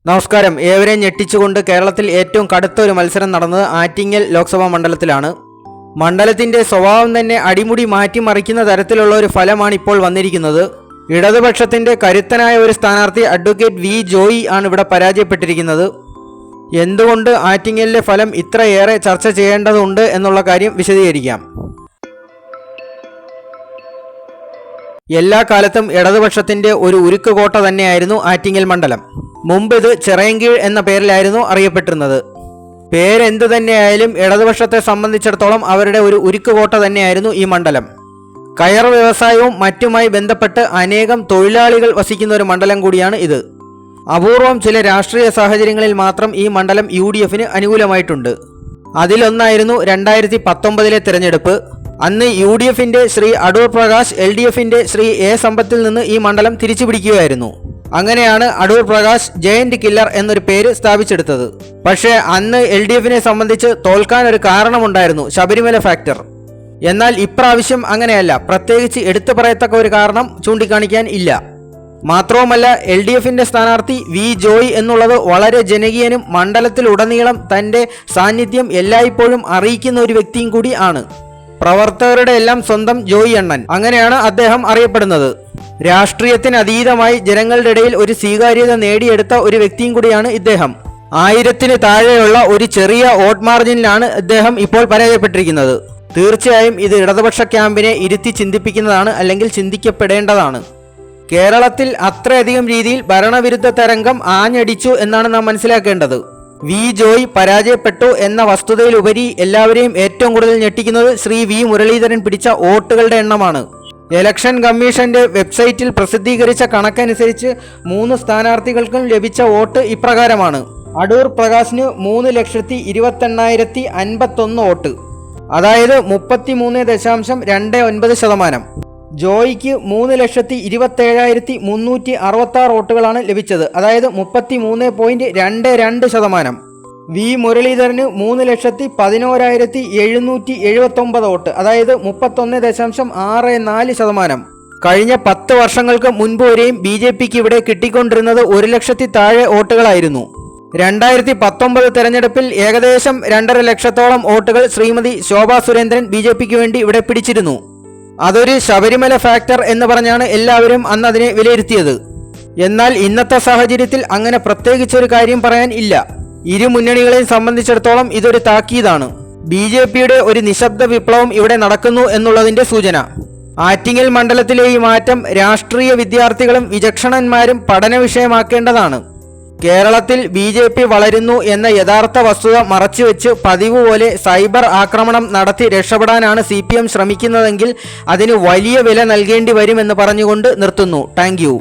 നമസ്കാരം. ഏവരെയും ഞെട്ടിച്ചുകൊണ്ട് കേരളത്തിൽ ഏറ്റവും കടുത്ത ഒരു മത്സരം നടന്നത് ആറ്റിങ്ങൽ ലോക്സഭാ മണ്ഡലത്തിലാണ്. മണ്ഡലത്തിന്റെ സ്വഭാവം തന്നെ അടിമുടി മാറ്റിമറിക്കുന്ന തരത്തിലുള്ള ഒരു ഫലമാണ് ഇപ്പോൾ വന്നിരിക്കുന്നത്. ഇടതുപക്ഷത്തിന്റെ കരുത്തനായ ഒരു സ്ഥാനാർത്ഥി അഡ്വക്കേറ്റ് വി ജോയി ആണ് ഇവിടെ പരാജയപ്പെട്ടിരിക്കുന്നത്. എന്തുകൊണ്ട് ആറ്റിങ്ങലിലെ ഫലം ഇത്രയേറെ ചർച്ച ചെയ്യേണ്ടതുണ്ട് എന്നുള്ള കാര്യം വിശദീകരിക്കാം. എല്ലാ കാലത്തും ഇടതുപക്ഷത്തിന്റെ ഒരു ഉരുക്കുകോട്ട തന്നെയായിരുന്നു ആറ്റിങ്ങൽ മണ്ഡലം. മുമ്പ് ഇത് ചിറയൻകീഴ് എന്ന പേരിലായിരുന്നു അറിയപ്പെട്ടിരുന്നത്. പേരെന്തു തന്നെയായാലും ഇടതുപക്ഷത്തെ സംബന്ധിച്ചിടത്തോളം അവരുടെ ഒരു ഉരുക്കുകോട്ട തന്നെയായിരുന്നു ഈ മണ്ഡലം. കയർ വ്യവസായവും മറ്റുമായി ബന്ധപ്പെട്ട് അനേകം തൊഴിലാളികൾ വസിക്കുന്ന ഒരു മണ്ഡലം കൂടിയാണ് ഇത്. അപൂർവം ചില രാഷ്ട്രീയ സാഹചര്യങ്ങളിൽ മാത്രം ഈ മണ്ഡലം UDFന് അനുകൂലമായിട്ടുണ്ട്. അതിലൊന്നായിരുന്നു 2019 തിരഞ്ഞെടുപ്പ്. അന്ന് UDFന്റെ ശ്രീ അടൂർ പ്രകാശ് LDFന്റെ ശ്രീ A സമ്പത്തിൽ നിന്ന് ഈ മണ്ഡലം തിരിച്ചുപിടിക്കുകയായിരുന്നു. അങ്ങനെയാണ് അടൂർ പ്രകാശ് ജയന്റ് കില്ലർ എന്നൊരു പേര് സ്ഥാപിച്ചെടുത്തത്. പക്ഷേ അന്ന് LDFനെ സംബന്ധിച്ച് തോൽക്കാൻ ഒരു കാരണമുണ്ടായിരുന്നു, ശബരിമല ഫാക്ടർ. എന്നാൽ ഇപ്രാവശ്യം അങ്ങനെയല്ല. പ്രത്യേകിച്ച് എടുത്തു പറയത്തക്ക ഒരു കാരണം ചൂണ്ടിക്കാണിക്കാൻ ഇല്ല. മാത്രവുമല്ല, LDFന്റെ സ്ഥാനാർത്ഥി വി ജോയ് എന്നുള്ളത് വളരെ ജനകീയനും മണ്ഡലത്തിലുടനീളം തൻ്റെ സാന്നിധ്യം എല്ലായ്പ്പോഴും അറിയിക്കുന്ന ഒരു വ്യക്തിയും കൂടി ആണ്. പ്രവർത്തകരുടെ എല്ലാം സ്വന്തം ജോയി അണ്ണൻ, അങ്ങനെയാണ് അദ്ദേഹം അറിയപ്പെടുന്നത്. രാഷ്ട്രീയത്തിന് അതീതമായി ജനങ്ങളുടെ ഇടയിൽ ഒരു സ്വീകാര്യത നേടിയെടുത്ത ഒരു വ്യക്തിയും കൂടിയാണ് ഇദ്ദേഹം. 1000-ന് താഴെയുള്ള ഒരു ചെറിയ വോട്ട് മാർജിനിലാണ് ഇദ്ദേഹം ഇപ്പോൾ പരാജയപ്പെട്ടിരിക്കുന്നത്. തീർച്ചയായും ഇത് ഇടതുപക്ഷ ക്യാമ്പിനെ ഇരുത്തി ചിന്തിപ്പിക്കുന്നതാണ്, അല്ലെങ്കിൽ ചിന്തിക്കപ്പെടേണ്ടതാണ്. കേരളത്തിൽ അത്രയധികം രീതിയിൽ ഭരണവിരുദ്ധ തരംഗം ആഞ്ഞടിച്ചു എന്നാണ് നാം മനസ്സിലാക്കേണ്ടത്. വി ജോയ് പരാജയപ്പെട്ടു എന്ന വസ്തുതയിലുപരി എല്ലാവരെയും ഏറ്റവും കൂടുതൽ ഞെട്ടിക്കുന്നത് ശ്രീ വി മുരളീധരൻ പിടിച്ച വോട്ടുകളുടെ എണ്ണമാണ്. ഇലക്ഷൻ കമ്മീഷന്റെ വെബ്സൈറ്റിൽ പ്രസിദ്ധീകരിച്ച കണക്കനുസരിച്ച് 3 സ്ഥാനാർത്ഥികൾക്കും ലഭിച്ച വോട്ട് ഇപ്രകാരമാണ്. അടൂർ പ്രകാശിന് 3,28,051 വോട്ട്, അതായത് 33.29%. ജോയിക്ക് 3,27,366 വോട്ടുകളാണ് ലഭിച്ചത്, അതായത് 33.22%. വി മുരളീധരന് 3,11,779 വോട്ട്, അതായത് 31.64%. കഴിഞ്ഞ 10 വർഷങ്ങൾക്ക് മുൻപ് വരെയും BJPക്ക് ഇവിടെ കിട്ടിക്കൊണ്ടിരുന്നത് 1 ലക്ഷത്തി താഴെ വോട്ടുകളായിരുന്നു. 2019 തെരഞ്ഞെടുപ്പിൽ ഏകദേശം 2.5 ലക്ഷത്തോളം വോട്ടുകൾ ശ്രീമതി ശോഭാ സുരേന്ദ്രൻ BJPക്ക് വേണ്ടി ഇവിടെ പിടിച്ചിരുന്നു. അതൊരു ശബരിമല ഫാക്ടർ എന്ന് പറഞ്ഞാണ് എല്ലാവരും അന്ന് അതിനെ വിലയിരുത്തിയത്. എന്നാൽ ഇന്നത്തെ സാഹചര്യത്തിൽ അങ്ങനെ പ്രത്യേകിച്ചൊരു കാര്യം പറയാൻ ഇല്ല. ഇരു മുന്നണികളെയും സംബന്ധിച്ചിടത്തോളം ഇതൊരു താക്കീതാണ്. BJPയുടെ ഒരു നിശബ്ദ വിപ്ലവം ഇവിടെ നടക്കുന്നു എന്നുള്ളതിന്റെ സൂചന. ആറ്റിങ്ങൽ മണ്ഡലത്തിലെ ഈ മാറ്റം രാഷ്ട്രീയ വിദ്യാർത്ഥികളും വിചക്ഷണന്മാരും പഠന വിഷയമാക്കേണ്ടതാണ്. കേരളത്തിൽ BJP വളരുന്നു എന്ന യഥാർത്ഥ വസ്തുത മറച്ചുവെച്ച് പതിവ് പോലെ സൈബർ ആക്രമണം നടത്തി രക്ഷപ്പെടാനാണ് CPM ശ്രമിക്കുന്നതെങ്കിൽ അതിന് വലിയ വില നൽകേണ്ടി വരുമെന്ന് പറഞ്ഞുകൊണ്ട് നിർത്തുന്നു. Thank you.